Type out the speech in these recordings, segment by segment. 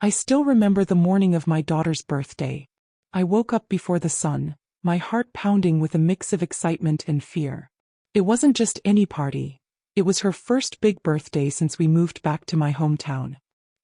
I still remember the morning of my daughter's birthday. I woke up before the sun, my heart pounding with a mix of excitement and fear. It wasn't just any party. It was her first big birthday since we moved back to my hometown.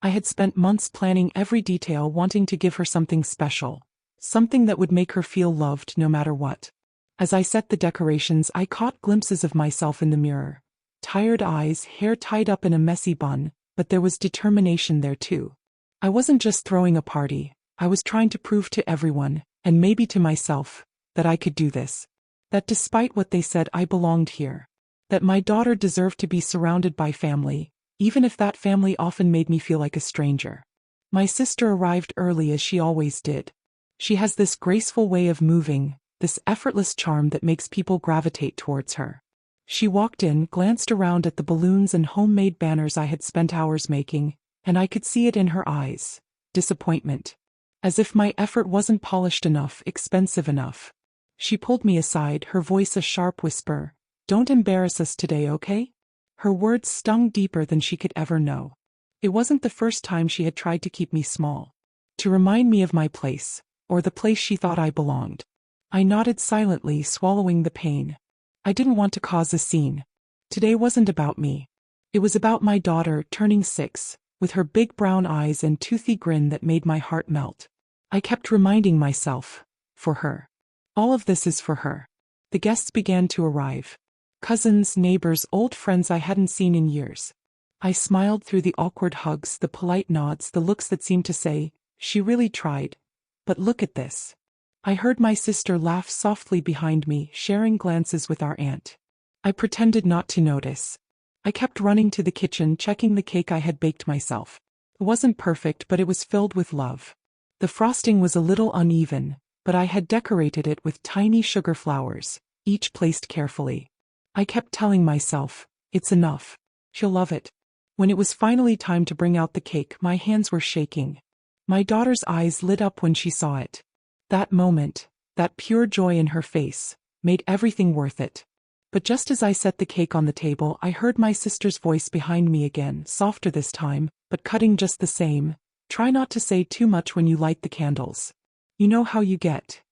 I had spent months planning every detail, wanting to give her something special, something that would make her feel loved no matter what. As I set the decorations, I caught glimpses of myself in the mirror. Tired eyes, hair tied up in a messy bun, but there was determination there too. I wasn't just throwing a party, I was trying to prove to everyone, and maybe to myself, that I could do this. That despite what they said, I belonged here. That my daughter deserved to be surrounded by family, even if that family often made me feel like a stranger. My sister arrived early as she always did. She has this graceful way of moving, this effortless charm that makes people gravitate towards her. She walked in, glanced around at the balloons and homemade banners I had spent hours making, and I could see it in her eyes. Disappointment. As if my effort wasn't polished enough, expensive enough. She pulled me aside, her voice a sharp whisper. "Don't embarrass us today, okay?" Her words stung deeper than she could ever know. It wasn't the first time she had tried to keep me small. To remind me of my place, or the place she thought I belonged. I nodded silently, swallowing the pain. I didn't want to cause a scene. Today wasn't about me. It was about my daughter, turning 6, with her big brown eyes and toothy grin that made my heart melt. I kept reminding myself, for her. All of this is for her. The guests began to arrive. Cousins, neighbors, old friends I hadn't seen in years. I smiled through the awkward hugs, the polite nods, the looks that seemed to say, "She really tried. But look at this." I heard my sister laugh softly behind me, sharing glances with our aunt. I pretended not to notice. I kept running to the kitchen, checking the cake I had baked myself. It wasn't perfect, but it was filled with love. The frosting was a little uneven, but I had decorated it with tiny sugar flowers, each placed carefully. I kept telling myself, "It's enough. She'll love it." When it was finally time to bring out the cake, my hands were shaking. My daughter's eyes lit up when she saw it. That moment, that pure joy in her face, made everything worth it. But just as I set the cake on the table, I heard my sister's voice behind me again, softer this time, but cutting just the same. "Try not to say too much when you light the candles. You know how you get."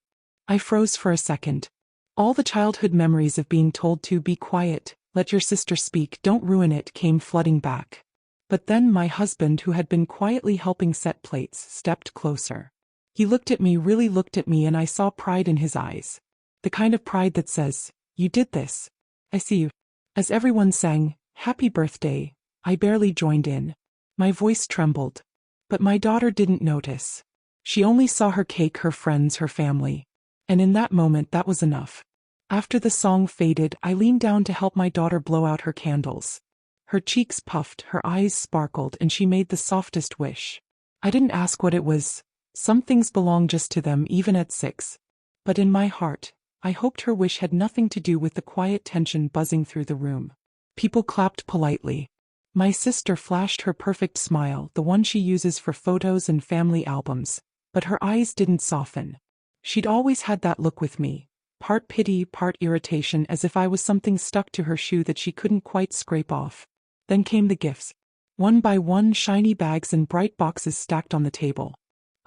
I froze for a second. All the childhood memories of being told to be quiet, let your sister speak, don't ruin it, came flooding back. But then my husband, who had been quietly helping set plates, stepped closer. He looked at me, really looked at me, and I saw pride in his eyes. The kind of pride that says, "You did this. I see you." As everyone sang, "Happy birthday," I barely joined in. My voice trembled. But my daughter didn't notice. She only saw her cake, her friends, her family. And in that moment, that was enough. After the song faded, I leaned down to help my daughter blow out her candles. Her cheeks puffed, her eyes sparkled, and she made the softest wish. I didn't ask what it was. Some things belong just to them, even at 6. But in my heart, I hoped her wish had nothing to do with the quiet tension buzzing through the room. People clapped politely. My sister flashed her perfect smile, the one she uses for photos and family albums, but her eyes didn't soften. She'd always had that look with me, part pity, part irritation, as if I was something stuck to her shoe that she couldn't quite scrape off. Then came the gifts. One by one, shiny bags and bright boxes stacked on the table.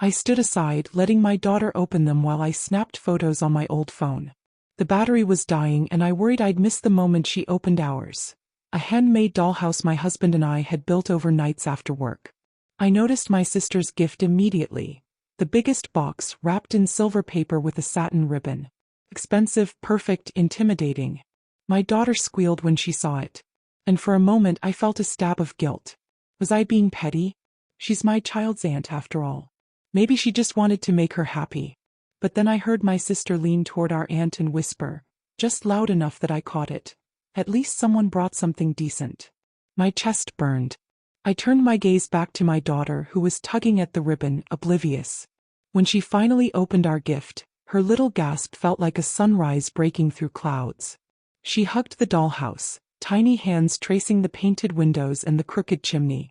I stood aside, letting my daughter open them while I snapped photos on my old phone. The battery was dying, and I worried I'd miss the moment she opened ours. A handmade dollhouse my husband and I had built overnights after work. I noticed my sister's gift immediately. The biggest box, wrapped in silver paper with a satin ribbon. Expensive, perfect, intimidating. My daughter squealed when she saw it. And for a moment I felt a stab of guilt. Was I being petty? She's my child's aunt after all. Maybe she just wanted to make her happy. But then I heard my sister lean toward our aunt and whisper, just loud enough that I caught it. "At least someone brought something decent." My chest burned. I turned my gaze back to my daughter, who was tugging at the ribbon, oblivious. When she finally opened our gift, her little gasp felt like a sunrise breaking through clouds. She hugged the dollhouse, tiny hands tracing the painted windows and the crooked chimney.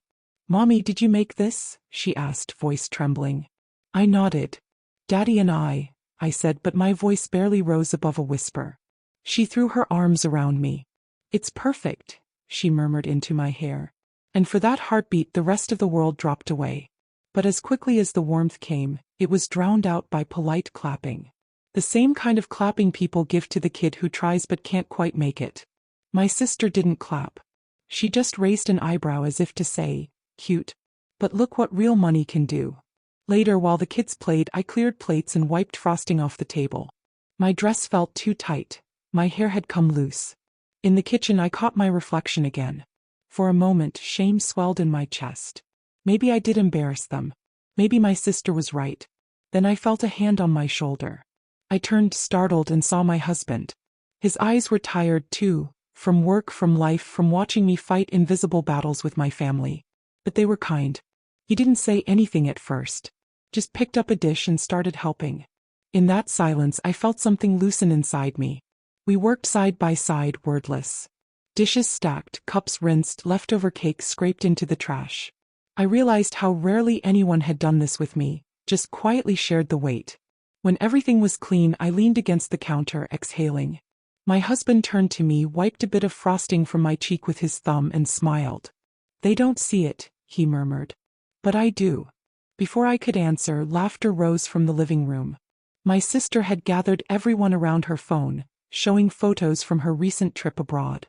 "Mommy, did you make this?" she asked, voice trembling. I nodded. "Daddy and I said, but my voice barely rose above a whisper. She threw her arms around me. "It's perfect," she murmured into my hair. And for that heartbeat the rest of the world dropped away. But as quickly as the warmth came, it was drowned out by polite clapping. The same kind of clapping people give to the kid who tries but can't quite make it. My sister didn't clap. She just raised an eyebrow as if to say, "Cute. But look what real money can do." Later, while the kids played, I cleared plates and wiped frosting off the table. My dress felt too tight. My hair had come loose. In the kitchen, I caught my reflection again. For a moment, shame swelled in my chest. Maybe I did embarrass them. Maybe my sister was right. Then I felt a hand on my shoulder. I turned startled and saw my husband. His eyes were tired too, from work, from life, from watching me fight invisible battles with my family. But they were kind. He didn't say anything at first. Just picked up a dish and started helping. In that silence, I felt something loosen inside me. We worked side by side, wordless. Dishes stacked, cups rinsed, leftover cake scraped into the trash. I realized how rarely anyone had done this with me, just quietly shared the weight. When everything was clean, I leaned against the counter, exhaling. My husband turned to me, wiped a bit of frosting from my cheek with his thumb, and smiled. "They don't see it," he murmured. "But I do." Before I could answer, laughter rose from the living room. My sister had gathered everyone around her phone, showing photos from her recent trip abroad.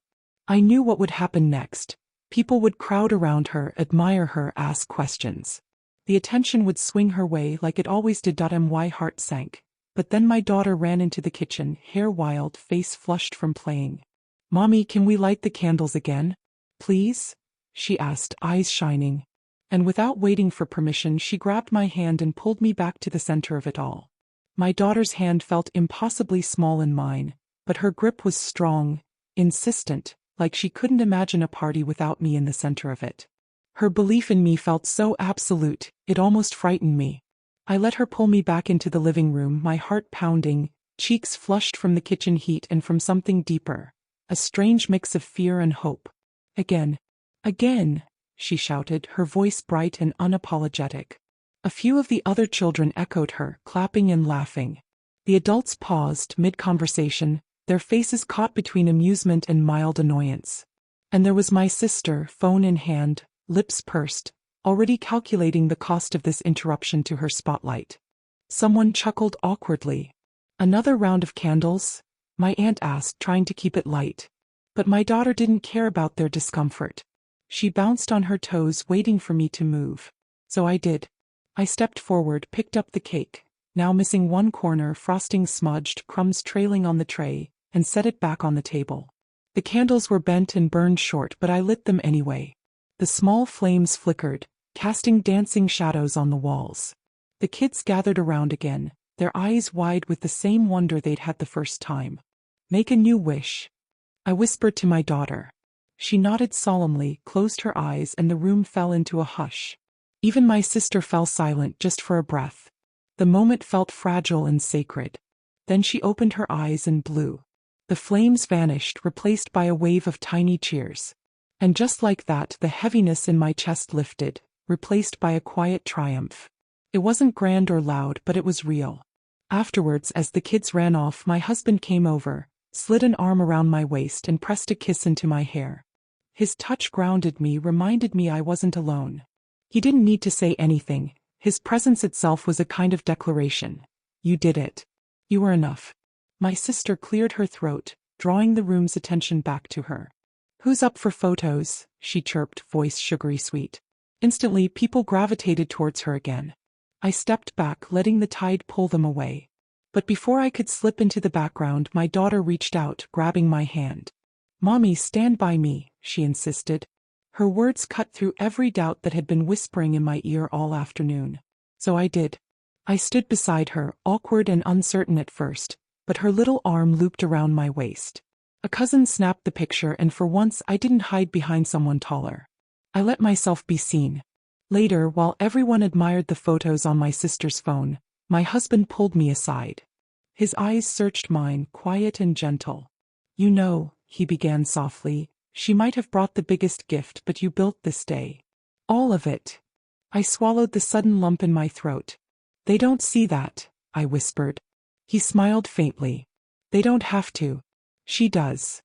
I knew what would happen next. People would crowd around her, admire her, ask questions. The attention would swing her way like it always did. My heart sank. But then my daughter ran into the kitchen, hair wild, face flushed from playing. "Mommy, can we light the candles again? Please?" she asked, eyes shining. And without waiting for permission, she grabbed my hand and pulled me back to the center of it all. My daughter's hand felt impossibly small in mine, but her grip was strong, insistent, like she couldn't imagine a party without me in the center of it. Her belief in me felt so absolute, it almost frightened me. I let her pull me back into the living room, my heart pounding, cheeks flushed from the kitchen heat and from something deeper, a strange mix of fear and hope. "Again. Again," she shouted, her voice bright and unapologetic. A few of the other children echoed her, clapping and laughing. The adults paused mid-conversation, their faces caught between amusement and mild annoyance. And there was my sister, phone in hand, lips pursed, already calculating the cost of this interruption to her spotlight. Someone chuckled awkwardly. "Another round of candles?" my aunt asked, trying to keep it light. But my daughter didn't care about their discomfort. She bounced on her toes, waiting for me to move. So I did. I stepped forward, picked up the cake, now missing one corner, frosting smudged, crumbs trailing on the tray, and set it back on the table. The candles were bent and burned short, but I lit them anyway. The small flames flickered, casting dancing shadows on the walls. The kids gathered around again, their eyes wide with the same wonder they'd had the first time. "Make a new wish," I whispered to my daughter. She nodded solemnly, closed her eyes, and the room fell into a hush. Even my sister fell silent just for a breath. The moment felt fragile and sacred. Then she opened her eyes and blew. The flames vanished, replaced by a wave of tiny cheers. And just like that, the heaviness in my chest lifted, replaced by a quiet triumph. It wasn't grand or loud, but it was real. Afterwards, as the kids ran off, my husband came over, slid an arm around my waist and pressed a kiss into my hair. His touch grounded me, reminded me I wasn't alone. He didn't need to say anything. His presence itself was a kind of declaration. "You did it. You were enough." My sister cleared her throat, drawing the room's attention back to her. "Who's up for photos?" she chirped, voice sugary sweet. Instantly, people gravitated towards her again. I stepped back, letting the tide pull them away. But before I could slip into the background, my daughter reached out, grabbing my hand. "Mommy, stand by me," she insisted. Her words cut through every doubt that had been whispering in my ear all afternoon. So I did. I stood beside her, awkward and uncertain at first, but her little arm looped around my waist. A cousin snapped the picture, and for once I didn't hide behind someone taller. I let myself be seen. Later, while everyone admired the photos on my sister's phone, my husband pulled me aside. His eyes searched mine, quiet and gentle. "You know," he began softly, "she might have brought the biggest gift, but you built this day. All of it." I swallowed the sudden lump in my throat. "They don't see that," I whispered. He smiled faintly. "They don't have to. She does."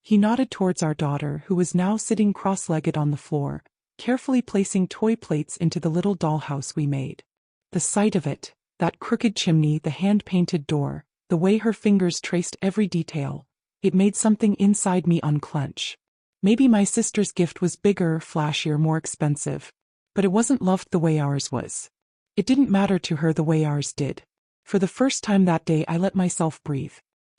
He nodded towards our daughter, who was now sitting cross-legged on the floor, carefully placing toy plates into the little dollhouse we made. The sight of it, that crooked chimney, the hand-painted door, the way her fingers traced every detail, it made something inside me unclench. Maybe my sister's gift was bigger, flashier, more expensive. But it wasn't loved the way ours was. It didn't matter to her the way ours did. For the first time that day I let myself breathe.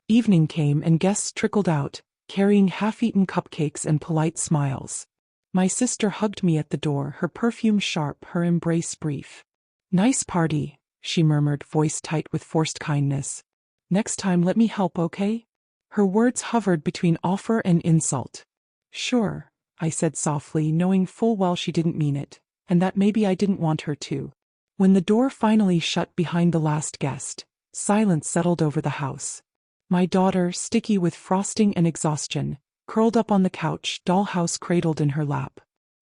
Evening came and guests trickled out, carrying half-eaten cupcakes and polite smiles. My sister hugged me at the door, her perfume sharp, her embrace brief. "Nice party," she murmured, voice tight with forced kindness. "Next time let me help, okay?" Her words hovered between offer and insult. "Sure," I said softly, knowing full well she didn't mean it, and that maybe I didn't want her to. When the door finally shut behind the last guest, silence settled over the house. My daughter, sticky with frosting and exhaustion, curled up on the couch, dollhouse cradled in her lap.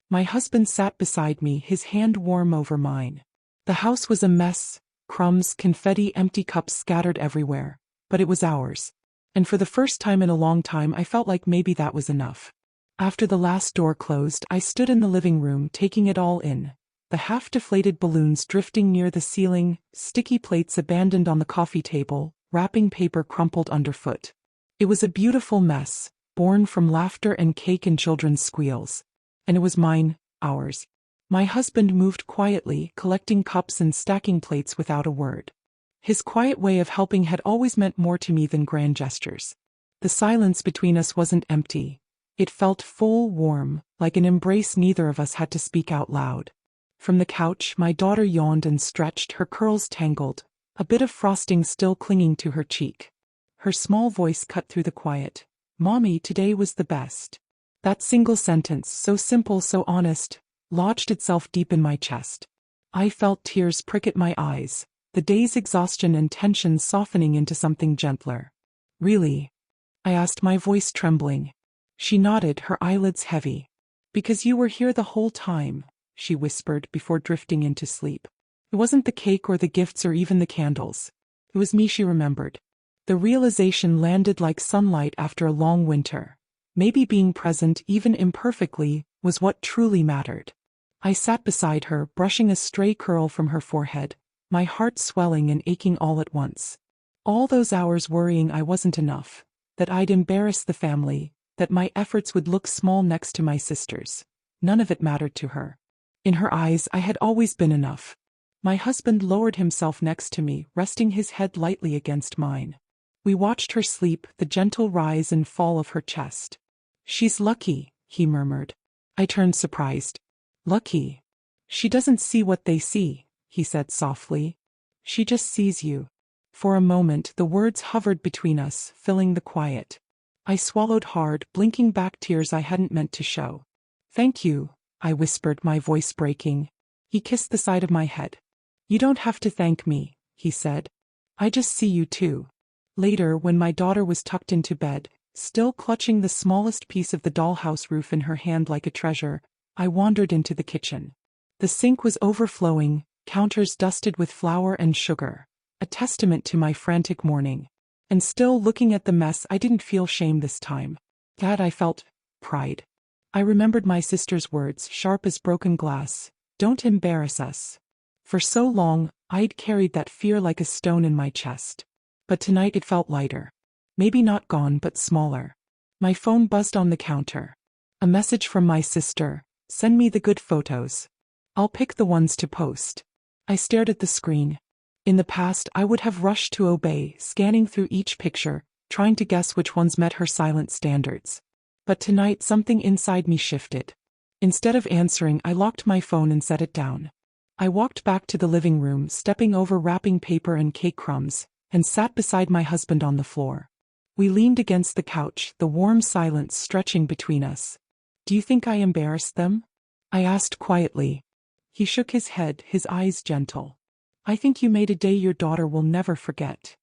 My husband sat beside me, his hand warm over mine. The house was a mess, crumbs, confetti, empty cups scattered everywhere, but it was ours. And for the first time in a long time I felt like maybe that was enough. After the last door closed, I stood in the living room taking it all in. The half-deflated balloons drifting near the ceiling, sticky plates abandoned on the coffee table, wrapping paper crumpled underfoot. It was a beautiful mess, born from laughter and cake and children's squeals. And it was mine, ours. My husband moved quietly, collecting cups and stacking plates without a word. His quiet way of helping had always meant more to me than grand gestures. The silence between us wasn't empty. It felt full, warm, like an embrace neither of us had to speak out loud. From the couch, my daughter yawned and stretched, her curls tangled, a bit of frosting still clinging to her cheek. Her small voice cut through the quiet. "Mommy, today was the best." That single sentence, so simple, so honest, lodged itself deep in my chest. I felt tears prick at my eyes, the day's exhaustion and tension softening into something gentler. "Really?" I asked, my voice trembling. She nodded, her eyelids heavy. "Because you were here the whole time," she whispered before drifting into sleep. It wasn't the cake or the gifts or even the candles. It was me she remembered. The realization landed like sunlight after a long winter. Maybe being present, even imperfectly, was what truly mattered. I sat beside her, brushing a stray curl from her forehead, my heart swelling and aching all at once. All those hours worrying I wasn't enough, that I'd embarrass the family, that my efforts would look small next to my sister's. None of it mattered to her. In her eyes, I had always been enough. My husband lowered himself next to me, resting his head lightly against mine. We watched her sleep, the gentle rise and fall of her chest. "She's lucky," he murmured. I turned surprised. "Lucky? She doesn't see what they see," he said softly. "She just sees you." For a moment, the words hovered between us, filling the quiet. I swallowed hard, blinking back tears I hadn't meant to show. "Thank you," I whispered, my voice breaking. He kissed the side of my head. "You don't have to thank me," he said. "I just see you too." Later, when my daughter was tucked into bed, still clutching the smallest piece of the dollhouse roof in her hand like a treasure, I wandered into the kitchen. The sink was overflowing, counters dusted with flour and sugar, a testament to my frantic morning. And still looking at the mess, I didn't feel shame this time. Glad I felt pride. I remembered my sister's words, sharp as broken glass. "Don't embarrass us." For so long, I'd carried that fear like a stone in my chest. But tonight it felt lighter. Maybe not gone, but smaller. My phone buzzed on the counter. A message from my sister. "Send me the good photos. I'll pick the ones to post." I stared at the screen. In the past, I would have rushed to obey, scanning through each picture, trying to guess which ones met her silent standards. But tonight something inside me shifted. Instead of answering, I locked my phone and set it down. I walked back to the living room, stepping over wrapping paper and cake crumbs, and sat beside my husband on the floor. We leaned against the couch, the warm silence stretching between us. "Do you think I embarrassed them?" I asked quietly. He shook his head, his eyes gentle. "I think you made a day your daughter will never forget."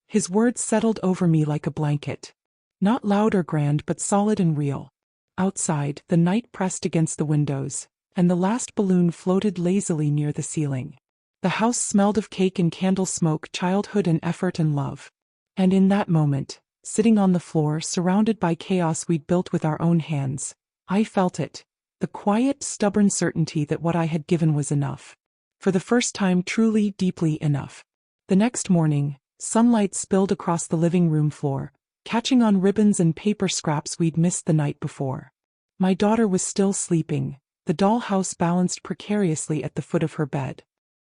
His words settled over me like a blanket. Not loud or grand, but solid and real. Outside, the night pressed against the windows, and the last balloon floated lazily near the ceiling. The house smelled of cake and candle smoke, childhood and effort and love. And in that moment, sitting on the floor, surrounded by chaos we'd built with our own hands, I felt it. the quiet, stubborn certainty that what I had given was enough. For the first time, truly, deeply enough. The next morning, sunlight spilled across the living room floor, catching on ribbons and paper scraps we'd missed the night before. My daughter was still sleeping, the dollhouse balanced precariously at the foot of her bed.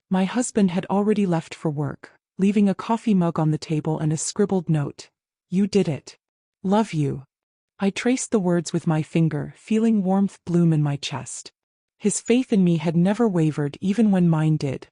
My husband had already left for work, leaving a coffee mug on the table and a scribbled note. "You did it. Love you." I traced the words with my finger, feeling warmth bloom in my chest. His faith in me had never wavered even when mine did.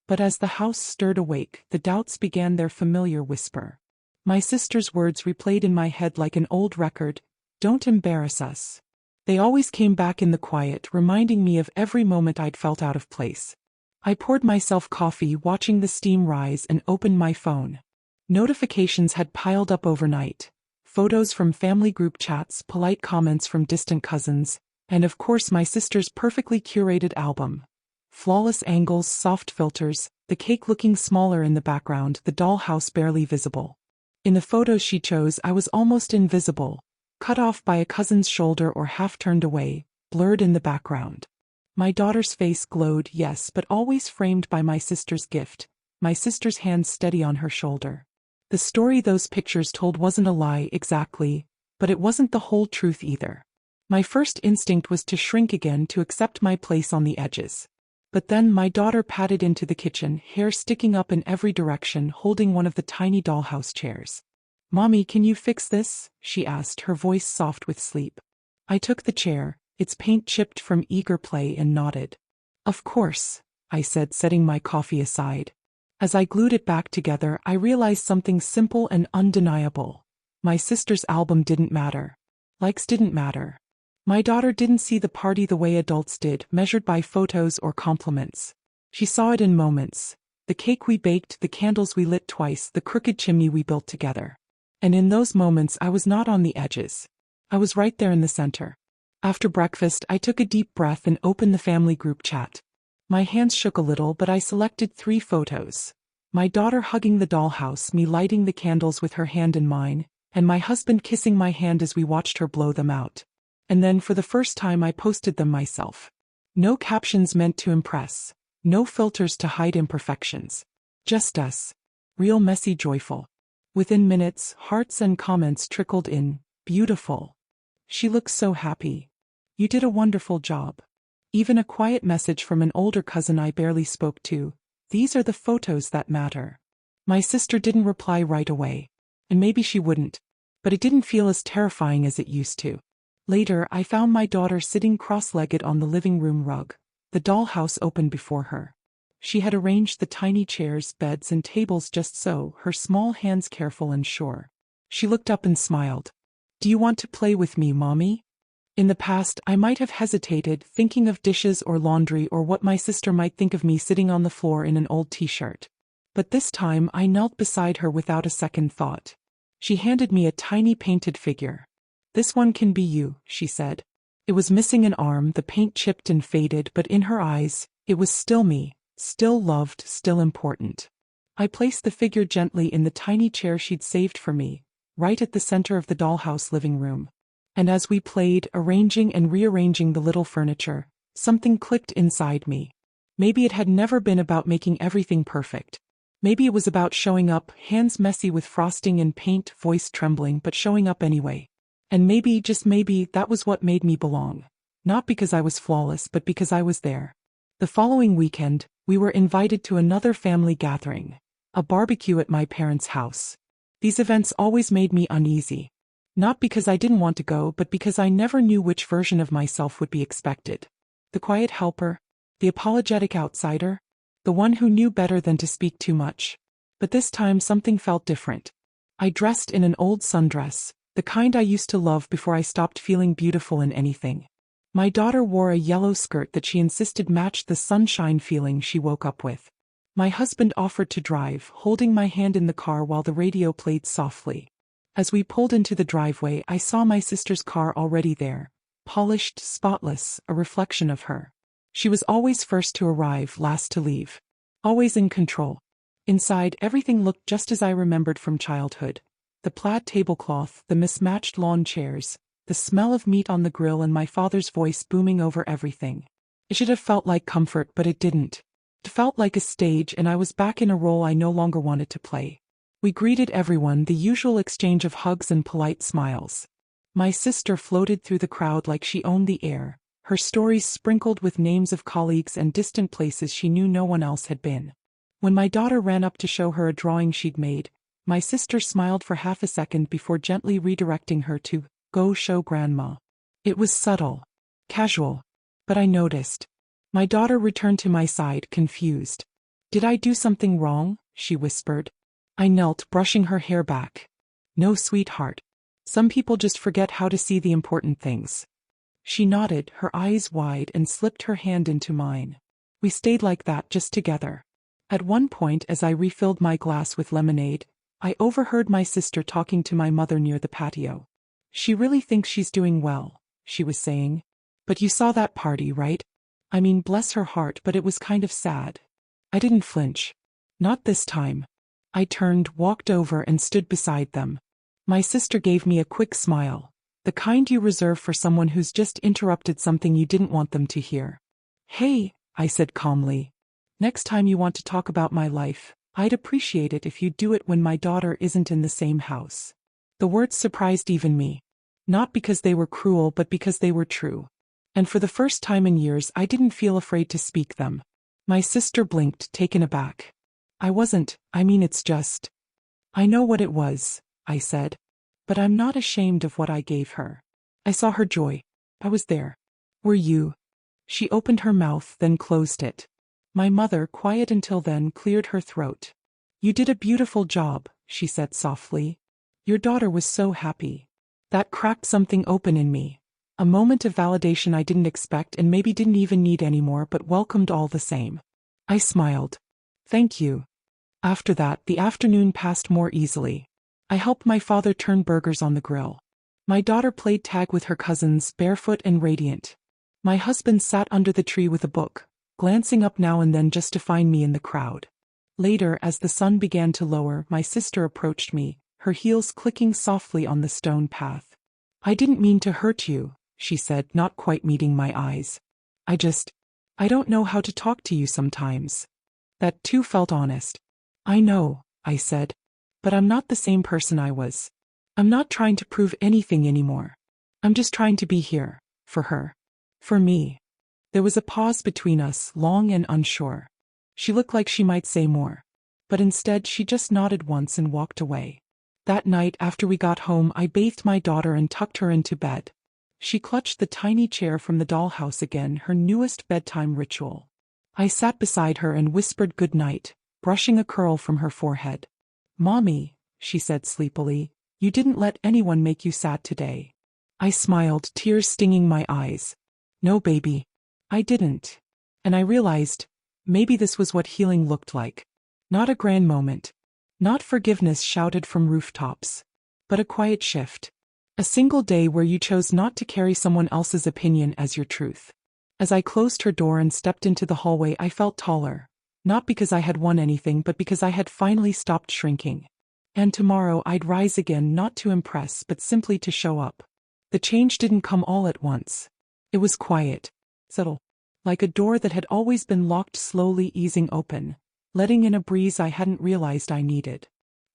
But as the house stirred awake, the doubts began their familiar whisper. My sister's words replayed in my head like an old record, "Don't embarrass us." They always came back in the quiet, reminding me of every moment I'd felt out of place. I poured myself coffee, watching the steam rise, and opened my phone. Notifications had piled up overnight. Photos from family group chats, polite comments from distant cousins, and of course my sister's perfectly curated album. Flawless angles, soft filters, the cake looking smaller in the background, the dollhouse barely visible. In the photos she chose, I was almost invisible, cut off by a cousin's shoulder or half turned away, blurred in the background. My daughter's face glowed, yes, but always framed by my sister's gift, my sister's hand steady on her shoulder. The story those pictures told wasn't a lie exactly, but it wasn't the whole truth either. My first instinct was to shrink again, to accept my place on the edges. But then my daughter padded into the kitchen, hair sticking up in every direction, holding one of the tiny dollhouse chairs. "Mommy, can you fix this?" she asked, her voice soft with sleep. I took the chair, its paint chipped from eager play, and nodded. "Of course," I said, setting my coffee aside. As I glued it back together, I realized something simple and undeniable. My sister's album didn't matter. Likes didn't matter. My daughter didn't see the party the way adults did, measured by photos or compliments. She saw it in moments. The cake we baked, the candles we lit twice, the crooked chimney we built together. And in those moments I was not on the edges. I was right there in the center. After breakfast, I took a deep breath and opened the family group chat. My hands shook a little, but I selected 3 photos. My daughter hugging the dollhouse, me lighting the candles with her hand in mine, and my husband kissing my hand as we watched her blow them out. And then for the first time I posted them myself. No captions meant to impress. No filters to hide imperfections. Just us. Real, messy, joyful. Within minutes, hearts and comments trickled in. "Beautiful. She looks so happy. You did a wonderful job." Even a quiet message from an older cousin I barely spoke to. "These are the photos that matter." My sister didn't reply right away. And maybe she wouldn't. But it didn't feel as terrifying as it used to. Later, I found my daughter sitting cross-legged on the living room rug, the dollhouse open before her. She had arranged the tiny chairs, beds, and tables just so, her small hands careful and sure. She looked up and smiled. "Do you want to play with me, Mommy?" In the past, I might have hesitated, thinking of dishes or laundry or what my sister might think of me sitting on the floor in an old t-shirt. But this time, I knelt beside her without a second thought. She handed me a tiny painted figure. "This one can be you," she said. It was missing an arm, the paint chipped and faded, but in her eyes, it was still me, still loved, still important. I placed the figure gently in the tiny chair she'd saved for me, right at the center of the dollhouse living room. And as we played, arranging and rearranging the little furniture, something clicked inside me. Maybe it had never been about making everything perfect. Maybe it was about showing up, hands messy with frosting and paint, voice trembling, but showing up anyway. And maybe, just maybe, that was what made me belong. Not because I was flawless, but because I was there. The following weekend, we were invited to another family gathering, a barbecue at my parents' house. These events always made me uneasy. Not because I didn't want to go, but because I never knew which version of myself would be expected. The quiet helper, the apologetic outsider, the one who knew better than to speak too much. But this time something felt different. I dressed in an old sundress, the kind I used to love before I stopped feeling beautiful in anything. My daughter wore a yellow skirt that she insisted matched the sunshine feeling she woke up with. My husband offered to drive, holding my hand in the car while the radio played softly. As we pulled into the driveway, I saw my sister's car already there, polished, spotless, a reflection of her. She was always first to arrive, last to leave. Always in control. Inside, everything looked just as I remembered from childhood. The plaid tablecloth, the mismatched lawn chairs, the smell of meat on the grill and my father's voice booming over everything. It should have felt like comfort, but it didn't. It felt like a stage, and I was back in a role I no longer wanted to play. We greeted everyone, the usual exchange of hugs and polite smiles. My sister floated through the crowd like she owned the air, her stories sprinkled with names of colleagues and distant places she knew no one else had been. When my daughter ran up to show her a drawing she'd made, my sister smiled for half a second before gently redirecting her to, "Go show Grandma." It was subtle, casual, but I noticed. My daughter returned to my side, confused. "Did I do something wrong?" she whispered. I knelt, brushing her hair back. "No, sweetheart. Some people just forget how to see the important things." She nodded, her eyes wide, and slipped her hand into mine. We stayed like that, just together. At one point, as I refilled my glass with lemonade, I overheard my sister talking to my mother near the patio. "She really thinks she's doing well," she was saying. "But you saw that party, right? I mean, bless her heart, but it was kind of sad." I didn't flinch. Not this time. I turned, walked over, and stood beside them. My sister gave me a quick smile, the kind you reserve for someone who's just interrupted something you didn't want them to hear. "Hey," I said calmly. "Next time you want to talk about my life, I'd appreciate it if you'd do it when my daughter isn't in the same house." The words surprised even me. Not because they were cruel, but because they were true. And for the first time in years, I didn't feel afraid to speak them. My sister blinked, taken aback. It's just. "I know what it was," I said. "But I'm not ashamed of what I gave her. I saw her joy. I was there." "Were you?" She opened her mouth, then closed it. My mother, quiet until then, cleared her throat. "You did a beautiful job," she said softly. "Your daughter was so happy." That cracked something open in me. A moment of validation I didn't expect and maybe didn't even need anymore, but welcomed all the same. I smiled. "Thank you." After that, the afternoon passed more easily. I helped my father turn burgers on the grill. My daughter played tag with her cousins, barefoot and radiant. My husband sat under the tree with a book, glancing up now and then just to find me in the crowd. Later, as the sun began to lower, my sister approached me, her heels clicking softly on the stone path. "I didn't mean to hurt you," she said, not quite meeting my eyes. I don't know how to talk to you sometimes." That too felt honest. "I know," I said. "But I'm not the same person I was. I'm not trying to prove anything anymore. I'm just trying to be here. For her. For me." There was a pause between us, long and unsure. She looked like she might say more. But instead she just nodded once and walked away. That night, after we got home, I bathed my daughter and tucked her into bed. She clutched the tiny chair from the dollhouse again, her newest bedtime ritual. I sat beside her and whispered good night, brushing a curl from her forehead. "Mommy," she said sleepily, "you didn't let anyone make you sad today." I smiled, tears stinging my eyes. "No, baby. I didn't." And I realized, maybe this was what healing looked like. Not a grand moment. Not forgiveness shouted from rooftops. But a quiet shift. A single day where you chose not to carry someone else's opinion as your truth. As I closed her door and stepped into the hallway, I felt taller. Not because I had won anything, but because I had finally stopped shrinking. And tomorrow I'd rise again, not to impress, but simply to show up. The change didn't come all at once. It was quiet, subtle, like a door that had always been locked slowly easing open, letting in a breeze I hadn't realized I needed.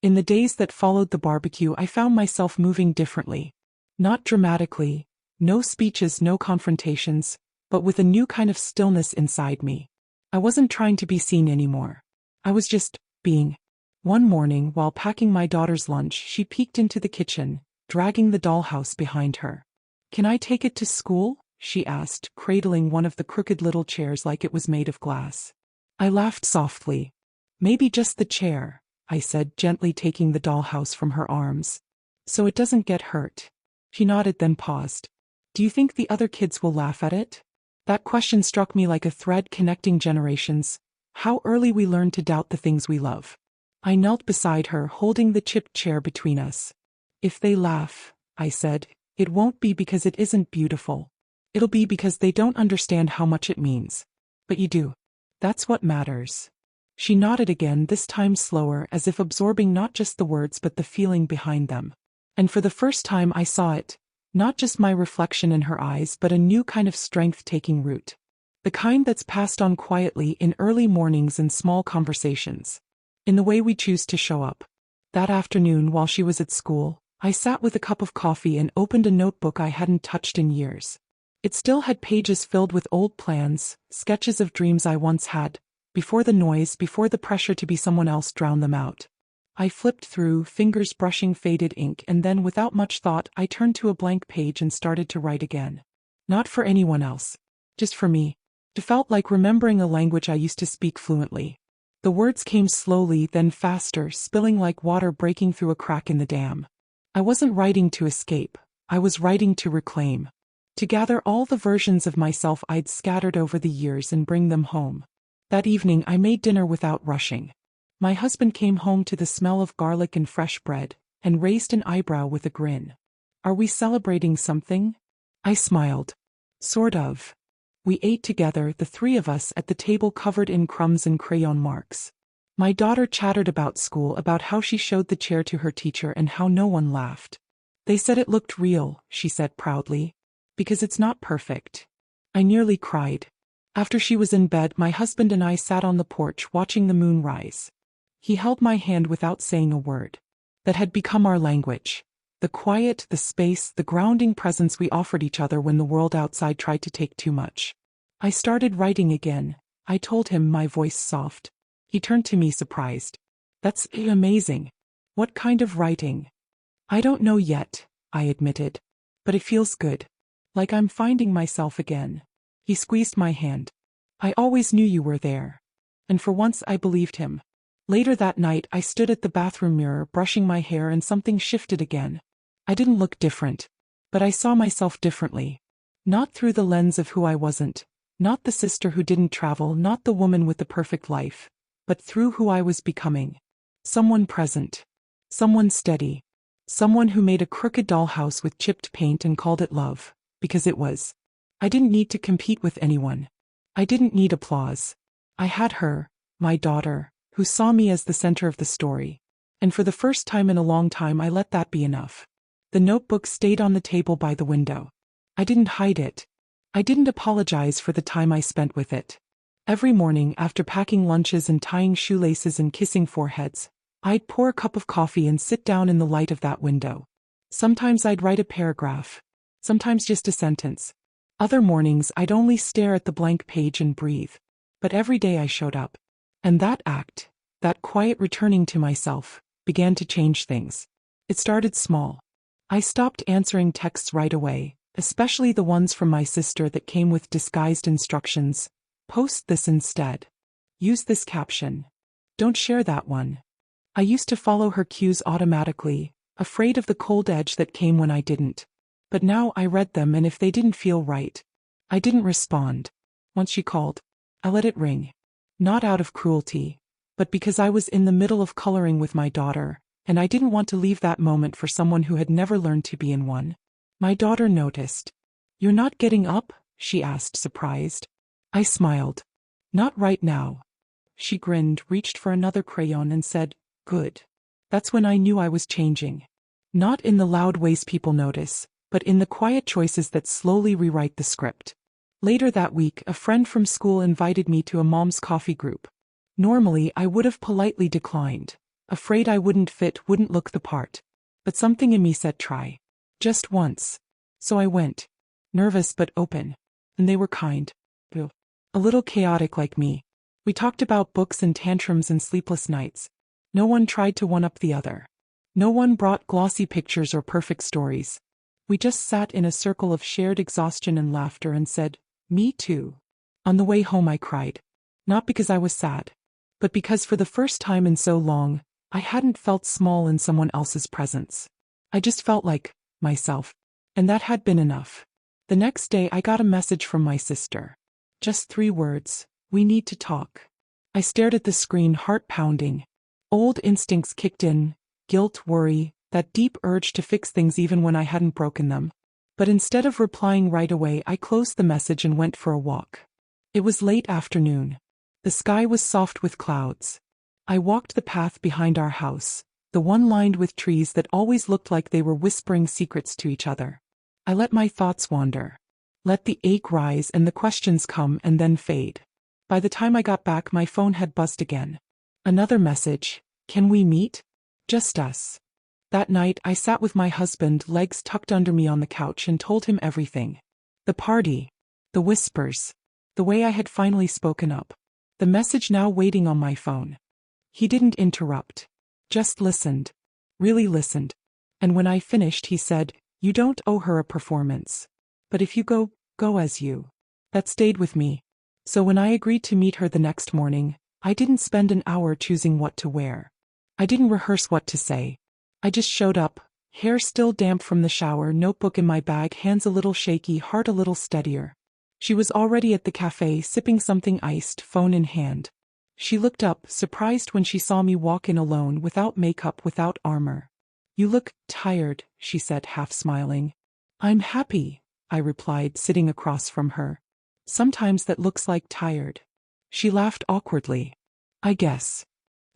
In the days that followed the barbecue, I found myself moving differently. Not dramatically, no speeches, no confrontations, but with a new kind of stillness inside me. I wasn't trying to be seen anymore. I was just being. One morning, while packing my daughter's lunch, she peeked into the kitchen, dragging the dollhouse behind her. "Can I take it to school?" she asked, cradling one of the crooked little chairs like it was made of glass. I laughed softly. "Maybe just the chair," I said, gently taking the dollhouse from her arms. "So it doesn't get hurt." She nodded, then paused. "Do you think the other kids will laugh at it?" That question struck me like a thread connecting generations. How early we learn to doubt the things we love. I knelt beside her, holding the chipped chair between us. "If they laugh," I said, "it won't be because it isn't beautiful. It'll be because they don't understand how much it means. But you do. That's what matters." She nodded again, this time slower, as if absorbing not just the words but the feeling behind them. And for the first time I saw it. Not just my reflection in her eyes, but a new kind of strength taking root. The kind that's passed on quietly in early mornings and small conversations. In the way we choose to show up. That afternoon while she was at school, I sat with a cup of coffee and opened a notebook I hadn't touched in years. It still had pages filled with old plans, sketches of dreams I once had, before the noise, before the pressure to be someone else drowned them out. I flipped through, fingers brushing faded ink, and then without much thought I turned to a blank page and started to write again. Not for anyone else. Just for me. It felt like remembering a language I used to speak fluently. The words came slowly, then faster, spilling like water breaking through a crack in the dam. I wasn't writing to escape. I was writing to reclaim. To gather all the versions of myself I'd scattered over the years and bring them home. That evening I made dinner without rushing. My husband came home to the smell of garlic and fresh bread, and raised an eyebrow with a grin. "Are we celebrating something?" I smiled. "Sort of." We ate together, the three of us, at the table covered in crumbs and crayon marks. My daughter chattered about school, about how she showed the chair to her teacher and how no one laughed. "They said it looked real," she said proudly. "Because it's not perfect." I nearly cried. After she was in bed, my husband and I sat on the porch watching the moon rise. He held my hand without saying a word. That had become our language. The quiet, the space, the grounding presence we offered each other when the world outside tried to take too much. I started writing again. I told him, my voice soft. He turned to me surprised. "That's amazing. What kind of writing?" "I don't know yet," I admitted. "But it feels good. Like I'm finding myself again." He squeezed my hand. "I always knew you were there." And for once I believed him. Later that night I stood at the bathroom mirror brushing my hair and something shifted again. I didn't look different. But I saw myself differently. Not through the lens of who I wasn't. Not the sister who didn't travel, not the woman with the perfect life. But through who I was becoming. Someone present. Someone steady. Someone who made a crooked dollhouse with chipped paint and called it love. Because it was. I didn't need to compete with anyone. I didn't need applause. I had her, my daughter, who saw me as the center of the story. And for the first time in a long time I let that be enough. The notebook stayed on the table by the window. I didn't hide it. I didn't apologize for the time I spent with it. Every morning, after packing lunches and tying shoelaces and kissing foreheads, I'd pour a cup of coffee and sit down in the light of that window. Sometimes I'd write a paragraph. Sometimes just a sentence. Other mornings I'd only stare at the blank page and breathe. But every day I showed up. And that act, that quiet returning to myself, began to change things. It started small. I stopped answering texts right away, especially the ones from my sister that came with disguised instructions. "Post this instead. Use this caption. Don't share that one." I used to follow her cues automatically, afraid of the cold edge that came when I didn't. But now I read them, and if they didn't feel right, I didn't respond. Once she called, I let it ring. Not out of cruelty, but because I was in the middle of coloring with my daughter, and I didn't want to leave that moment for someone who had never learned to be in one. My daughter noticed. "You're not getting up?" she asked, surprised. I smiled. "Not right now." She grinned, reached for another crayon and said, "Good." That's when I knew I was changing. Not in the loud ways people notice, but in the quiet choices that slowly rewrite the script. Later that week, a friend from school invited me to a mom's coffee group. Normally, I would have politely declined, afraid I wouldn't fit, wouldn't look the part. But something in me said try. Just once. So I went. Nervous but open. And they were kind. A little chaotic like me. We talked about books and tantrums and sleepless nights. No one tried to one-up the other. No one brought glossy pictures or perfect stories. We just sat in a circle of shared exhaustion and laughter and said, "Me too." On the way home I cried. Not because I was sad, but because for the first time in so long, I hadn't felt small in someone else's presence. I just felt like myself. And that had been enough. The next day I got a message from my sister. Just 3 words, "We need to talk." I stared at the screen, heart pounding. Old instincts kicked in, guilt, worry, that deep urge to fix things even when I hadn't broken them. But instead of replying right away, I closed the message and went for a walk. It was late afternoon. The sky was soft with clouds. I walked the path behind our house, the one lined with trees that always looked like they were whispering secrets to each other. I let my thoughts wander. Let the ache rise and the questions come and then fade. By the time I got back, my phone had buzzed again. Another message. Can we meet? Just us. That night, I sat with my husband, legs tucked under me on the couch, and told him everything. The party. The whispers. The way I had finally spoken up. The message now waiting on my phone. He didn't interrupt. Just listened. Really listened. And when I finished, he said, "You don't owe her a performance. But if you go, go as you." That stayed with me. So when I agreed to meet her the next morning, I didn't spend an hour choosing what to wear. I didn't rehearse what to say. I just showed up, hair still damp from the shower, notebook in my bag, hands a little shaky, heart a little steadier. She was already at the cafe, sipping something iced, phone in hand. She looked up, surprised when she saw me walk in alone, without makeup, without armor. "You look tired," she said, half smiling. "I'm happy," I replied, sitting across from her. "Sometimes that looks like tired." She laughed awkwardly. "I guess."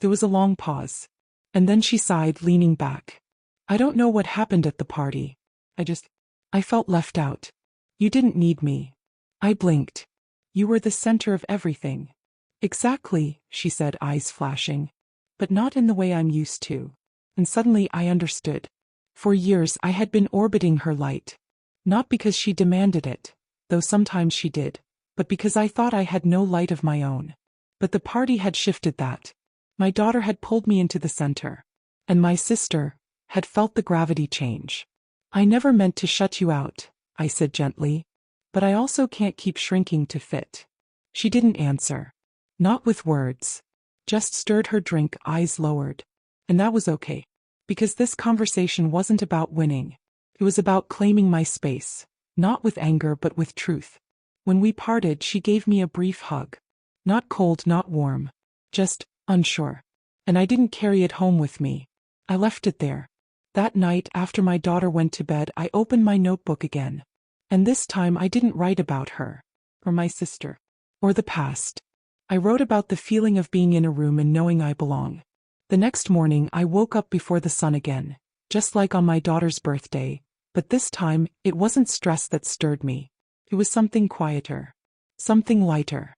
There was a long pause. And then she sighed, leaning back. "I don't know what happened at the party. I felt left out. You didn't need me." I blinked. "You were the center of everything." "Exactly," she said, eyes flashing. "But not in the way I'm used to." And suddenly I understood. For years I had been orbiting her light. Not because she demanded it, though sometimes she did, but because I thought I had no light of my own. But the party had shifted that. My daughter had pulled me into the center. And my sister had felt the gravity change. "I never meant to shut you out," I said gently. "But I also can't keep shrinking to fit." She didn't answer. Not with words. Just stirred her drink, eyes lowered. And that was okay. Because this conversation wasn't about winning. It was about claiming my space. Not with anger, but with truth. When we parted, she gave me a brief hug. Not cold, not warm. Just unsure. And I didn't carry it home with me. I left it there. That night, after my daughter went to bed, I opened my notebook again. And this time I didn't write about her, or my sister, or the past. I wrote about the feeling of being in a room and knowing I belong. The next morning I woke up before the sun again, just like on my daughter's birthday, but this time it wasn't stress that stirred me. It was something quieter. Something lighter.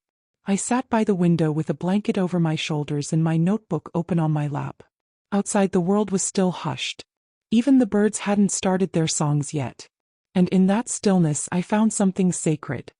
I sat by the window with a blanket over my shoulders and my notebook open on my lap. Outside the world was still hushed. Even the birds hadn't started their songs yet. And in that stillness I found something sacred.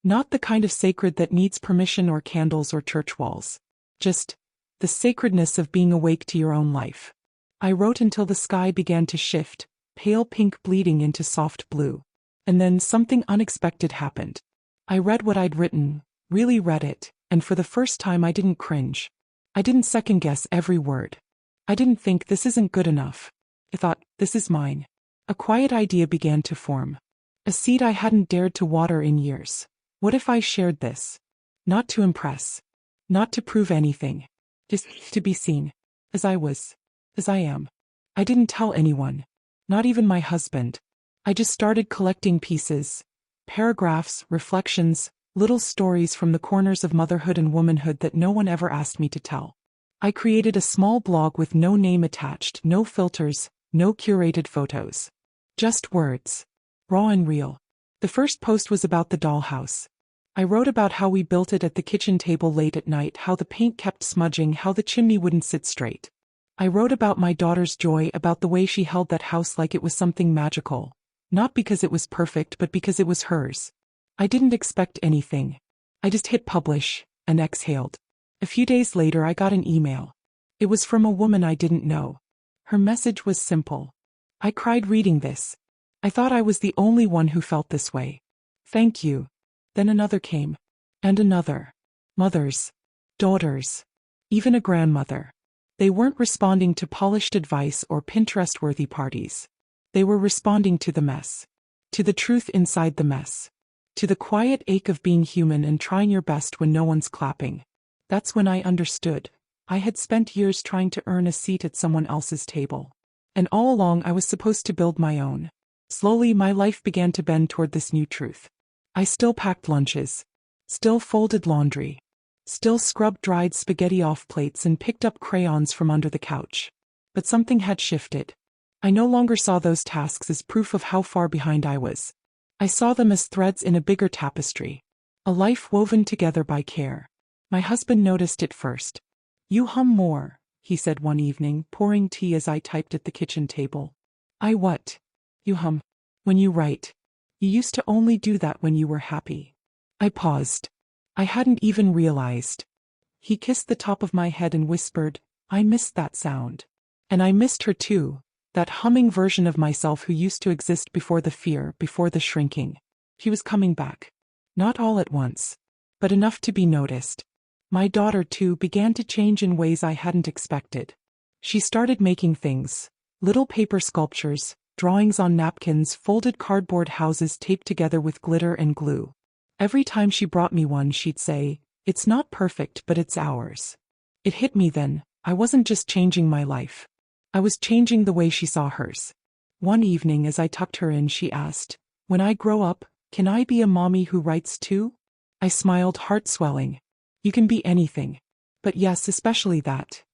Not the kind of sacred that needs permission or candles or church walls. Just the sacredness of being awake to your own life. I wrote until the sky began to shift, pale pink bleeding into soft blue. And then something unexpected happened. I read what I'd written, really read it, and for the first time I didn't cringe. I didn't second-guess every word. I didn't think, "This isn't good enough." I thought, "This is mine." A quiet idea began to form. A seed I hadn't dared to water in years. What if I shared this? Not to impress. Not to prove anything. Just to be seen. As I was. As I am. I didn't tell anyone. Not even my husband. I just started collecting pieces. Paragraphs, reflections, little stories from the corners of motherhood and womanhood that no one ever asked me to tell. I created a small blog with no name attached, no filters, no curated photos. Just words. Raw and real. The first post was about the dollhouse. I wrote about how we built it at the kitchen table late at night, how the paint kept smudging, how the chimney wouldn't sit straight. I wrote about my daughter's joy, about the way she held that house like it was something magical. Not because it was perfect, but because it was hers. I didn't expect anything. I just hit publish, and exhaled. A few days later I got an email. It was from a woman I didn't know. Her message was simple. "I cried reading this. I thought I was the only one who felt this way. Thank you." Then another came. And another. Mothers. Daughters. Even a grandmother. They weren't responding to polished advice or Pinterest-worthy parties. They were responding to the mess. To the truth inside the mess. To the quiet ache of being human and trying your best when no one's clapping. That's when I understood. I had spent years trying to earn a seat at someone else's table. And all along I was supposed to build my own. Slowly my life began to bend toward this new truth. I still packed lunches. Still folded laundry. Still scrubbed dried spaghetti off plates and picked up crayons from under the couch. But something had shifted. I no longer saw those tasks as proof of how far behind I was. I saw them as threads in a bigger tapestry. A life woven together by care. My husband noticed it first. "You hum more," he said one evening, pouring tea as I typed at the kitchen table. "I what?" "You hum. When you write. You used to only do that when you were happy." I paused. I hadn't even realized. He kissed the top of my head and whispered, "I missed that sound." And I missed her too, that humming version of myself who used to exist before the fear, before the shrinking. He was coming back. Not all at once, but enough to be noticed. My daughter, too, began to change in ways I hadn't expected. She started making things, little paper sculptures, drawings on napkins, folded cardboard houses taped together with glitter and glue. Every time she brought me one, she'd say, "It's not perfect, but it's ours." It hit me then, I wasn't just changing my life. I was changing the way she saw hers. One evening as I tucked her in, she asked, "When I grow up, can I be a mommy who writes too?" I smiled, heart swelling. "You can be anything. But yes, especially that."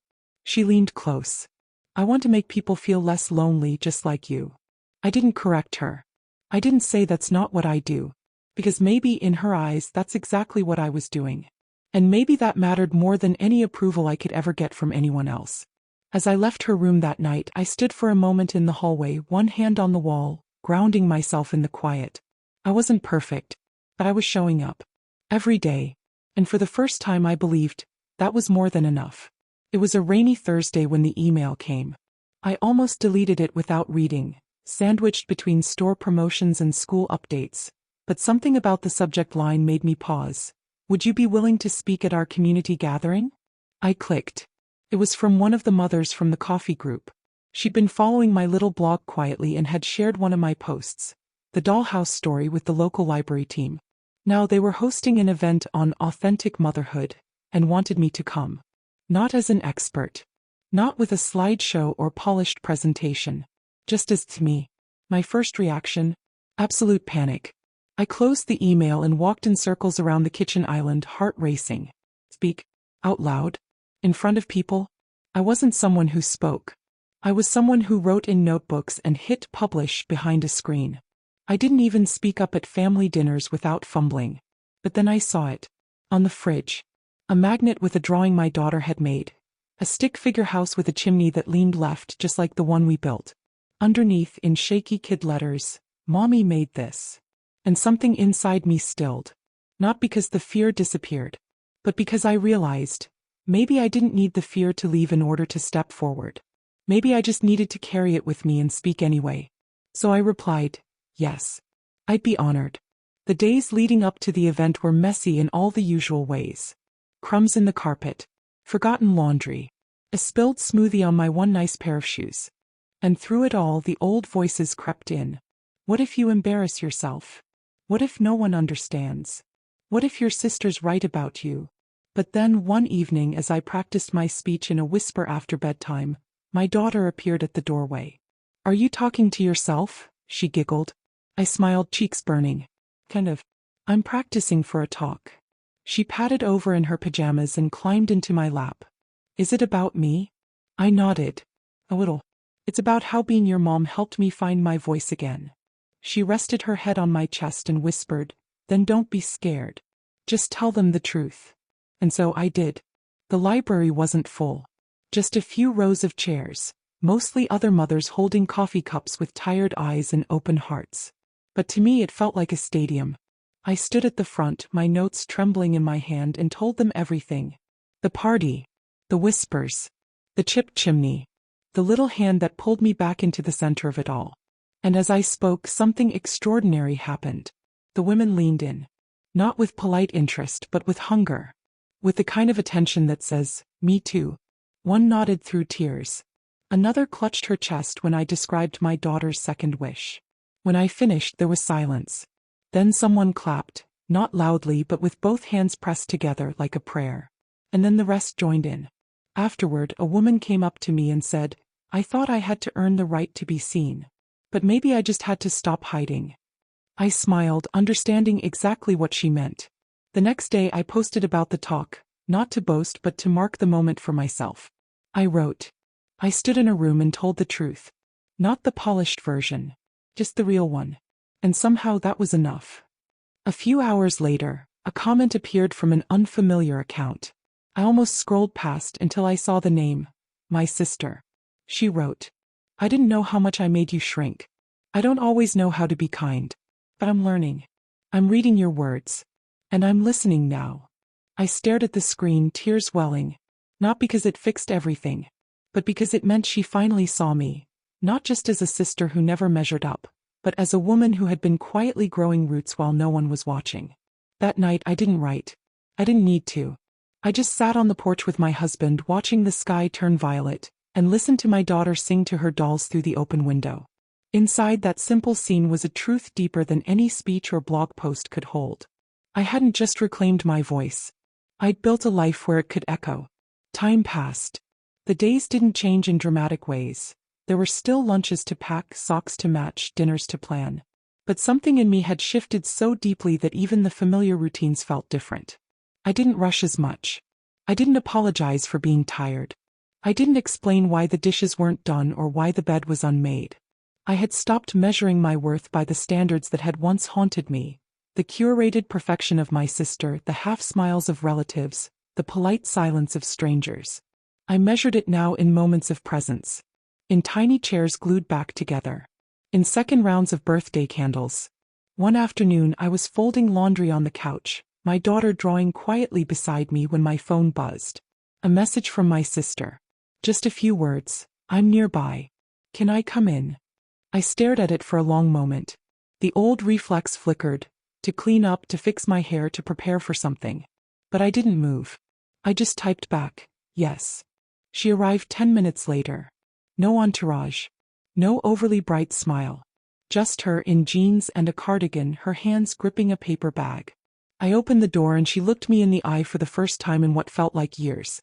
She leaned close. "I want to make people feel less lonely just like you." I didn't correct her. I didn't say that's not what I do. Because maybe in her eyes that's exactly what I was doing. And maybe that mattered more than any approval I could ever get from anyone else. As I left her room that night, I stood for a moment in the hallway, one hand on the wall, grounding myself in the quiet. I wasn't perfect, but I was showing up. Every day. And for the first time I believed that was more than enough. It was a rainy Thursday when the email came. I almost deleted it without reading, sandwiched between store promotions and school updates. But something about the subject line made me pause. "Would you be willing to speak at our community gathering?" I clicked. It was from one of the mothers from the coffee group. She'd been following my little blog quietly and had shared one of my posts, the dollhouse story, with the local library team. Now they were hosting an event on authentic motherhood, and wanted me to come. Not as an expert. Not with a slideshow or polished presentation. Just as me. My first reaction? Absolute panic. I closed the email and walked in circles around the kitchen island, heart racing. Speak? Out loud? In front of people? I wasn't someone who spoke. I was someone who wrote in notebooks and hit publish behind a screen. I didn't even speak up at family dinners without fumbling. But then I saw it. On the fridge. A magnet with a drawing my daughter had made. A stick figure house with a chimney that leaned left, just like the one we built. Underneath, in shaky kid letters, "Mommy made this." And something inside me stilled. Not because the fear disappeared, but because I realized, maybe I didn't need the fear to leave in order to step forward. Maybe I just needed to carry it with me and speak anyway. So I replied, yes. I'd be honored. The days leading up to the event were messy in all the usual ways. Crumbs in the carpet. Forgotten laundry. A spilled smoothie on my one nice pair of shoes. And through it all, the old voices crept in. What if you embarrass yourself? What if no one understands? What if your sisters write about you? But then one evening, as I practiced my speech in a whisper after bedtime, my daughter appeared at the doorway. "Are you talking to yourself?" she giggled. I smiled, cheeks burning. Kind of. "I'm practicing for a talk." She padded over in her pajamas and climbed into my lap. "Is it about me?" I nodded. "A little. It's about how being your mom helped me find my voice again." She rested her head on my chest and whispered, "Then don't be scared. Just tell them the truth." And so I did. The library wasn't full. Just a few rows of chairs, mostly other mothers holding coffee cups with tired eyes and open hearts. But to me it felt like a stadium. I stood at the front, my notes trembling in my hand, and told them everything. The party. The whispers. The chipped chimney. The little hand that pulled me back into the center of it all. And as I spoke, something extraordinary happened. The women leaned in. Not with polite interest, but with hunger. With the kind of attention that says, "Me too." One nodded through tears. Another clutched her chest when I described my daughter's second wish. When I finished, there was silence. Then someone clapped, not loudly but with both hands pressed together like a prayer. And then the rest joined in. Afterward, a woman came up to me and said, "I thought I had to earn the right to be seen. But maybe I just had to stop hiding." I smiled, understanding exactly what she meant. The next day I posted about the talk, not to boast but to mark the moment for myself. I wrote, "I stood in a room and told the truth. Not the polished version. Just the real one. And somehow that was enough. A few hours later, a comment appeared from an unfamiliar account. I almost scrolled past until I saw the name. My sister. She wrote, "I didn't know how much I made you shrink. I don't always know how to be kind. But I'm learning. I'm reading your words. And I'm listening now." I stared at the screen, tears welling. Not because it fixed everything, but because it meant she finally saw me, not just as a sister who never measured up, but as a woman who had been quietly growing roots while no one was watching. That night I didn't write. I didn't need to. I just sat on the porch with my husband watching the sky turn violet, and listened to my daughter sing to her dolls through the open window. Inside that simple scene was a truth deeper than any speech or blog post could hold. I hadn't just reclaimed my voice. I'd built a life where it could echo. Time passed. The days didn't change in dramatic ways. There were still lunches to pack, socks to match, dinners to plan. But something in me had shifted so deeply that even the familiar routines felt different. I didn't rush as much. I didn't apologize for being tired. I didn't explain why the dishes weren't done or why the bed was unmade. I had stopped measuring my worth by the standards that had once haunted me. The curated perfection of my sister, the half-smiles of relatives, the polite silence of strangers. I measured it now in moments of presence. In tiny chairs glued back together. In second rounds of birthday candles. One afternoon I was folding laundry on the couch, my daughter drawing quietly beside me when my phone buzzed. A message from my sister. Just a few words. "I'm nearby. Can I come in?" I stared at it for a long moment. The old reflex flickered. To clean up, to fix my hair, to prepare for something. But I didn't move. I just typed back, "Yes." She arrived 10 minutes later. No entourage. No overly bright smile. Just her in jeans and a cardigan, her hands gripping a paper bag. I opened the door and she looked me in the eye for the first time in what felt like years.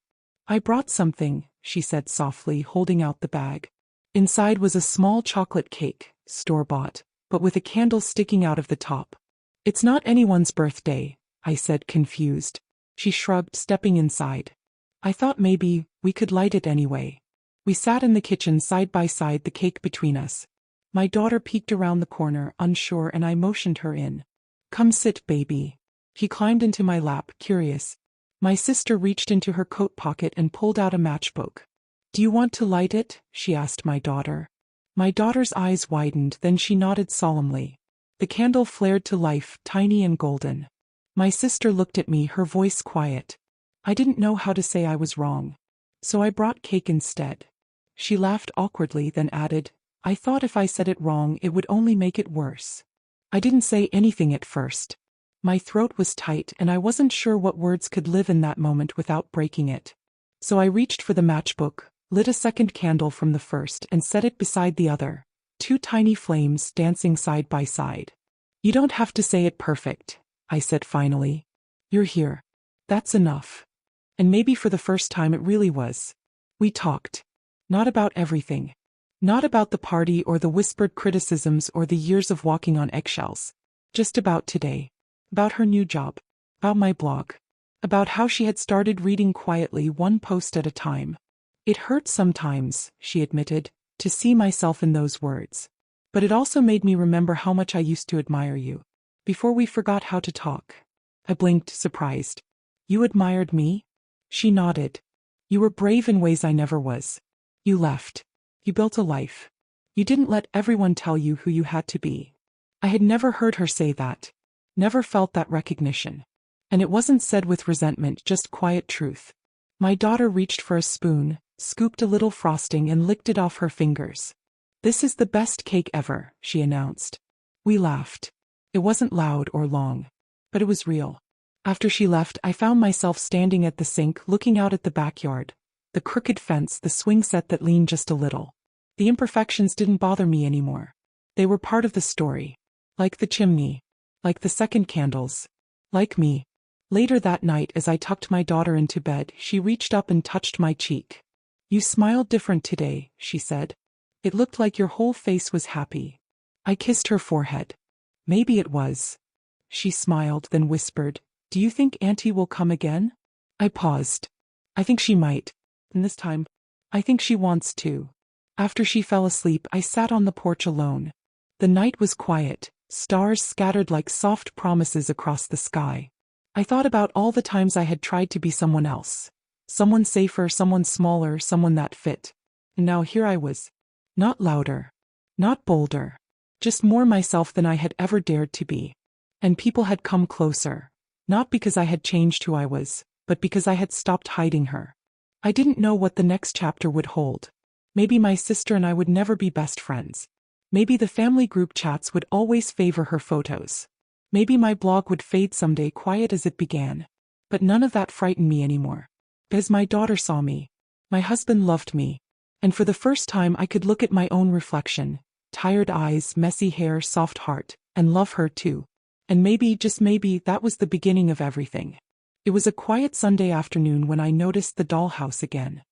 "I brought something," she said softly, holding out the bag. Inside was a small chocolate cake, store-bought, but with a candle sticking out of the top. "It's not anyone's birthday," I said, confused. She shrugged, stepping inside. "I thought maybe we could light it anyway." We sat in the kitchen side by side, the cake between us. My daughter peeked around the corner, unsure, and I motioned her in. "Come sit, baby." She climbed into my lap, curious. My sister reached into her coat pocket and pulled out a matchbook. "Do you want to light it?" she asked my daughter. My daughter's eyes widened, then she nodded solemnly. The candle flared to life, tiny and golden. My sister looked at me, her voice quiet. I didn't know how to say I was wrong. So I brought cake instead. She laughed awkwardly, then added, "I thought if I said it wrong it would only make it worse." I didn't say anything at first. My throat was tight and I wasn't sure what words could live in that moment without breaking it. So I reached for the matchbook, lit a second candle from the first and set it beside the other. Two tiny flames dancing side by side. "You don't have to say it perfect," I said finally. "You're here. That's enough." And maybe for the first time it really was. We talked. Not about everything. Not about the party or the whispered criticisms or the years of walking on eggshells. Just about today. About her new job. About my blog. About how she had started reading quietly, one post at a time. "It hurt sometimes," she admitted, "to see myself in those words. But it also made me remember how much I used to admire you. Before we forgot how to talk." I blinked, surprised. "You admired me?" She nodded. "You were brave in ways I never was. You left. You built a life. You didn't let everyone tell you who you had to be." I had never heard her say that. Never felt that recognition. And it wasn't said with resentment, just quiet truth. My daughter reached for a spoon, scooped a little frosting and licked it off her fingers. "This is the best cake ever," she announced. We laughed. It wasn't loud or long. But it was real. After she left, I found myself standing at the sink, looking out at the backyard. The crooked fence, the swing set that leaned just a little. The imperfections didn't bother me anymore. They were part of the story. Like the chimney. Like the second candles. Like me. Later that night, as I tucked my daughter into bed, she reached up and touched my cheek. "You smiled different today," she said. "It looked like your whole face was happy." I kissed her forehead. "Maybe it was." She smiled, then whispered, "Do you think Auntie will come again?" I paused. "I think she might. And this time, I think she wants to." After she fell asleep, I sat on the porch alone. The night was quiet, stars scattered like soft promises across the sky. I thought about all the times I had tried to be someone else. Someone safer, someone smaller, someone that fit. And now here I was. Not louder. Not bolder. Just more myself than I had ever dared to be. And people had come closer. Not because I had changed who I was, but because I had stopped hiding her. I didn't know what the next chapter would hold. Maybe my sister and I would never be best friends. Maybe the family group chats would always favor her photos. Maybe my blog would fade someday, quiet as it began. But none of that frightened me anymore. Because my daughter saw me. My husband loved me. And for the first time I could look at my own reflection. Tired eyes, messy hair, soft heart, and love her too. And maybe, just maybe, that was the beginning of everything. It was a quiet Sunday afternoon when I noticed the dollhouse again.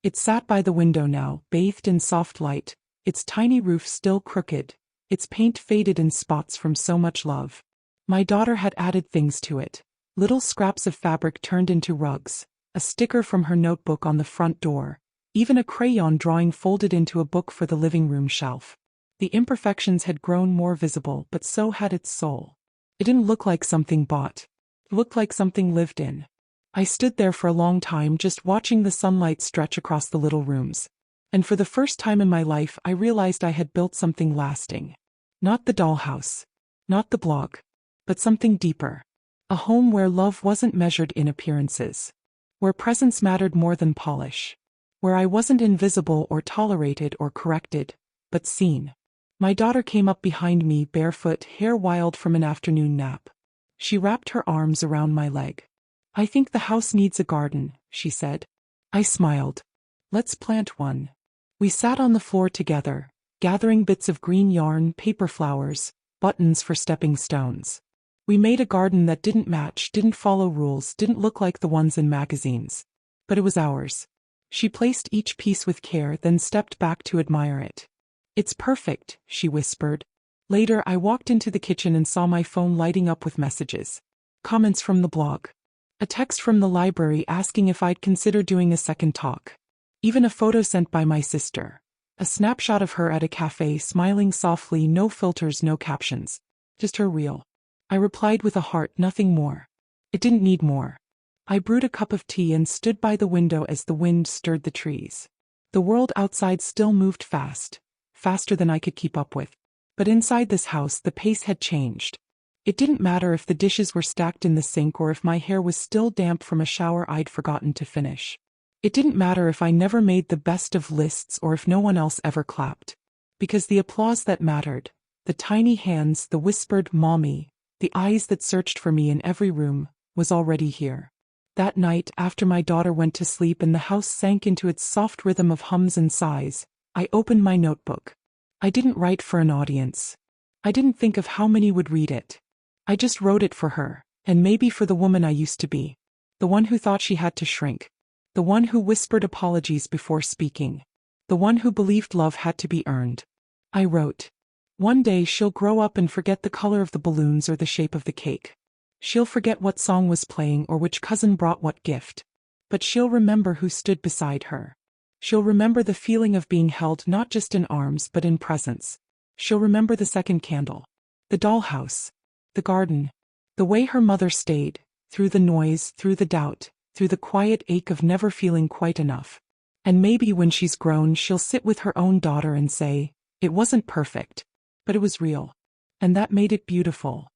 It sat by the window now, bathed in soft light, its tiny roof still crooked, its paint faded in spots from so much love. My daughter had added things to it. Little scraps of fabric turned into rugs, a sticker from her notebook on the front door, even a crayon drawing folded into a book for the living room shelf. The imperfections had grown more visible, but so had its soul. It didn't look like something bought. It looked like something lived in. I stood there for a long time just watching the sunlight stretch across the little rooms. And for the first time in my life I realized I had built something lasting. Not the dollhouse. Not the blog. But something deeper. A home where love wasn't measured in appearances. Where presence mattered more than polish. Where I wasn't invisible or tolerated or corrected, but seen. My daughter came up behind me, barefoot, hair wild from an afternoon nap. She wrapped her arms around my leg. "I think the house needs a garden," she said. I smiled. "Let's plant one." We sat on the floor together, gathering bits of green yarn, paper flowers, buttons for stepping stones. We made a garden that didn't match, didn't follow rules, didn't look like the ones in magazines. But it was ours. She placed each piece with care, then stepped back to admire it. "It's perfect," she whispered. Later, I walked into the kitchen and saw my phone lighting up with messages. Comments from the blog. A text from the library asking if I'd consider doing a second talk. Even a photo sent by my sister. A snapshot of her at a cafe, smiling softly, no filters, no captions. Just her real. I replied with a heart, nothing more. It didn't need more. I brewed a cup of tea and stood by the window as the wind stirred the trees. The world outside still moved fast. Faster than I could keep up with. But inside this house the pace had changed. It didn't matter if the dishes were stacked in the sink or if my hair was still damp from a shower I'd forgotten to finish. It didn't matter if I never made the best of lists or if no one else ever clapped. Because the applause that mattered, the tiny hands, the whispered "mommy," the eyes that searched for me in every room, was already here. That night, after my daughter went to sleep and the house sank into its soft rhythm of hums and sighs, I opened my notebook. I didn't write for an audience. I didn't think of how many would read it. I just wrote it for her, and maybe for the woman I used to be. The one who thought she had to shrink. The one who whispered apologies before speaking. The one who believed love had to be earned. I wrote, "One day she'll grow up and forget the color of the balloons or the shape of the cake. She'll forget what song was playing or which cousin brought what gift. But she'll remember who stood beside her. She'll remember the feeling of being held not just in arms but in presence. She'll remember the second candle. The dollhouse. The garden. The way her mother stayed, through the noise, through the doubt, through the quiet ache of never feeling quite enough. And maybe when she's grown she'll sit with her own daughter and say, 'It wasn't perfect, but it was real. And that made it beautiful.'"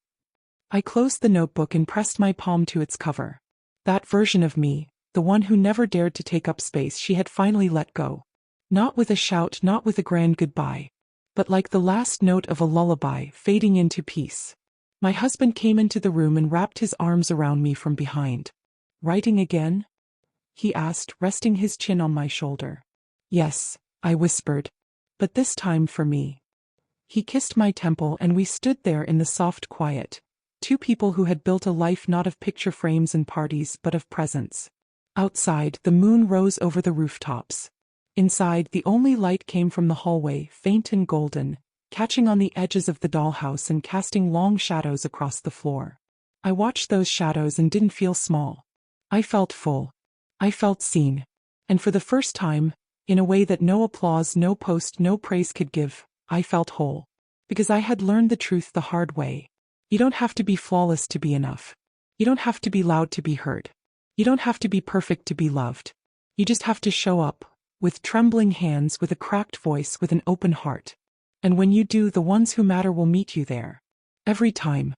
I closed the notebook and pressed my palm to its cover. That version of me, the one who never dared to take up space, she had finally let go. Not with a shout, not with a grand goodbye, but like the last note of a lullaby fading into peace. My husband came into the room and wrapped his arms around me from behind. "Writing again?" he asked, resting his chin on my shoulder. "Yes," I whispered. "But this time for me." He kissed my temple and we stood there in the soft quiet. Two people who had built a life not of picture frames and parties but of presence. Outside, the moon rose over the rooftops. Inside, the only light came from the hallway, faint and golden, catching on the edges of the dollhouse and casting long shadows across the floor. I watched those shadows and didn't feel small. I felt full. I felt seen. And for the first time, In a way that no applause, no post, no praise could give, I felt whole. Because I had learned the truth the hard way. You don't have to be flawless to be enough. You don't have to be loud to be heard. You don't have to be perfect to be loved. You just have to show up, with trembling hands, with a cracked voice, with an open heart. And when you do, the ones who matter will meet you there. Every time.